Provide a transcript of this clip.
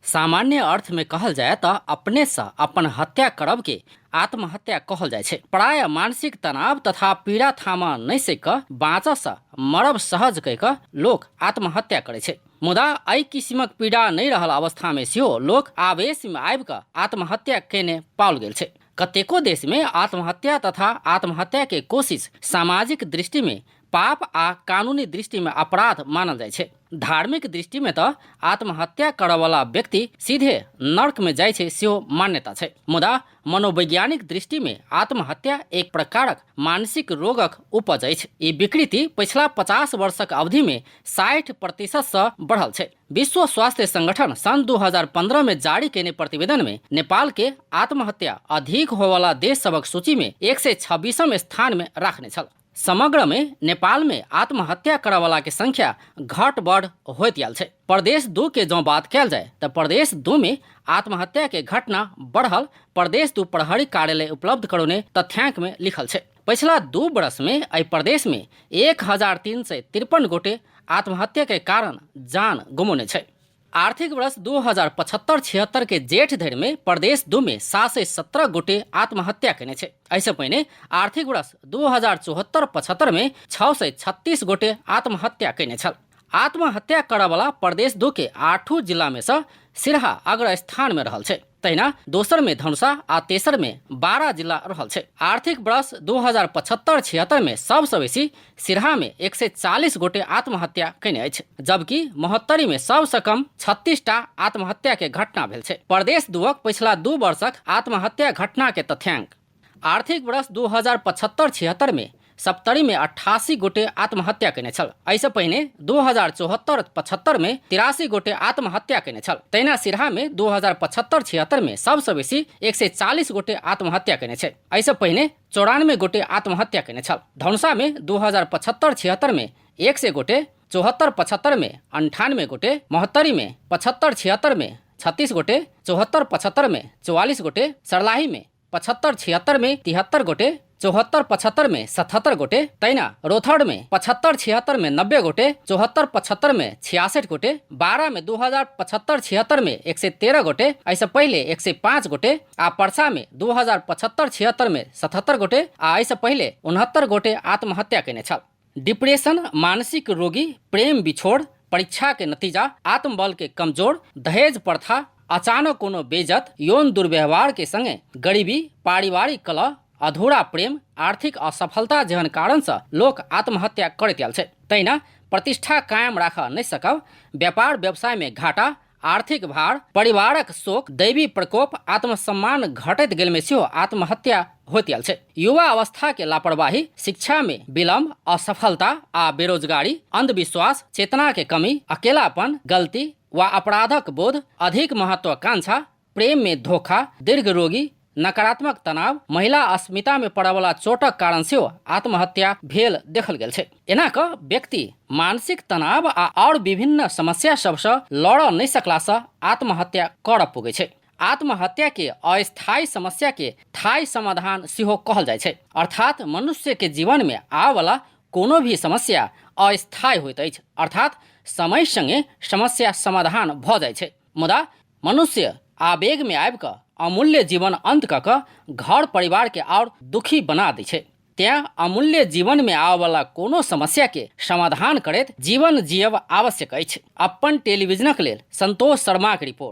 सामान्य अर्थ में कहल जाए तो अपने से अपन हत्या करब के आत्महत्या कहल जाए छे। प्राय मानसिक तनाव तथा पीड़ा थामा नहीं सक बाँच से मरब सहज कह के लोग आत्महत्या करे छे। मुदा एहि किसिमक पीड़ा नहीं रहल अवस्था में सेहो लोग आवेश में आबि कऽ आत्महत्या केने पाओल गेल छे। कतेको देश में आत्महत्या तथा आत्महत्या के कोशिश सामाजिक दृष्टि में पाप आ कानूनी दृष्टि में अपराध मानल जाए छे। धार्मिक दृष्टि में तो आत्महत्या करय वाला व्यक्ति सीधे नरक में जाय छे सेहो मान्यता छे। मुदा मनोवैज्ञानिक दृष्टि में आत्महत्या एक प्रकारक मानसिक रोगक उपज अछि। ई विकृति पिछला 50 वर्षक अवधि में 60% से बढ़ल छे। विश्व स्वास्थ्य संगठन सन 2015 में जारी केने प्रतिवेदन में नेपाल के आत्महत्या अधिक होय वाला देश सबक सूची में 126वें स्थान में राखने छल। समग्र में नेपाल में आत्महत्या करे वाला के संख्या घट बढ़ होइत आयल छे। प्रदेश 2 के जो बात कल जाए तो प्रदेश 2 में आत्महत्या के घटना बढ़ल प्रदेश 2 प्रहरी कार्यालय उपलब्ध करौने तथ्यांक में लिखल छे। पिछला 2 वर्ष में एहि प्रदेश में 1353 गोटे आत्महत्या के कारण जान गुमौने छे। आर्थिक वर्ष 2075-76 के जेठ धरि में प्रदेश 2 में 717 गोटे आत्महत्या केने छे। ऐसे पहिने आर्थिक वर्ष 2074-75 में 636 गोटे आत्महत्या केने छल। आत्महत्या करे वाला प्रदेश 2 के 8 जिला में से सिरहा अग्र स्थान में रहल छे। तहिना दोसर में धनुषा आ तेसर में 12 जिला रहल छे। आर्थिक वर्ष 2075-76 में सबसे बेसी सिरहा में 140 गोटे आत्महत्या केने अछि, जबकि महोत्तरी में सबसे कम 36टा आत्महत्या के घटना भेल छे। प्रदेश 2 पिछला 2 वर्षक आत्महत्या घटना के तथ्यांक। आर्थिक वर्ष 2075-76 में सप्तरी में 88 गोटे आत्महत्या केने छल। ऐसे पहिने 2074-75 में 83 गोटे आत्महत्या केने छल। तहिना सिरहा में 2075-76 में सबसे बेसी 140 गोटे आत्महत्या केने छे। ऐसे पहिने 94 गोटे आत्महत्या केने छल। धनुषा में 2075-76 में 100 गोटे, 74-75 में 98 गोटे, महोत्तरी में 75-76 में 36 गोटे, 74-75 में 44 गोटे, सरलाही में 75-76 में 73 गोटे, 74-75 में 77 गोटे, तैना रोथड़ में 75-76 में 90 गोटे, 74-75 में 66 गोटे, 12 में 2075-76 में 113 गोटे, ऐसे पहले 105 गोटे, आ परसा में 2075-76 में 77 गोटे, आ ऐसे पहले 69 गोटे आत्महत्या केने छल। डिप्रेशन, मानसिक रोगी, प्रेम बिछोड़, परीक्षा के नतीजा, आत्मबल के कमजोर, दहेज प्रथा, अचानक कोनो बेइज्जत, यौन दुर्व्यवहार के संगे गरीबी, पारिवारिक कलह, अधूरा प्रेम, आर्थिक असफलता जेहन कारण से लोग आत्महत्या करैत आयल छे। तहिना प्रतिष्ठा कायम राख नहीं सकब, व्यापार व्यवसाय में घाटा, आर्थिक भार, परिवारक शोक, दैवी प्रकोप, आत्मसम्मान घटैत गेल में सेहो आत्महत्या होइत आयल छे। युवा अवस्था के लापरवाही, शिक्षा में विलम्ब, असफलता आ बेरोजगारी, अंधविश्वास, चेतना के कमी, अकेलापन, गलती व अपराधक बोध, अधिक महत्वाकांक्षा, प्रेम में धोखा, दीर्घ रोगी, नकारात्मक तनाव, महिला अस्मिता में पड़े वाला चोटक कारण से आत्महत्या भेल देखल गेल छे। एना क व्यक्ति मानसिक तनाव आ और विभिन्न समस्या सबसे लड़ नहीं सकला से आत्महत्या कर पुगे छे। आत्महत्या के अस्थायी समस्या के स्थायी समाधान सेहो कहल जाय छे। अर्थात मनुष्य के जीवन में आवे वाला कोनो भी समस्या अस्थायी होइत अछि, अर्थात समय संगे समस्या समाधान भ जाय छे। मुदा मनुष्य आवेग में आबि कऽ अमूल्य जीवन अंत कऽ घर परिवार के और दुखी बना दै छे। त्या अमूल्य जीवन में आवे वाला कोनो समस्या के समाधान करैत जीवन जियब आवश्यक अछि। अपन टेलीविजनक लेल संतोष शर्मा के रिपोर्ट।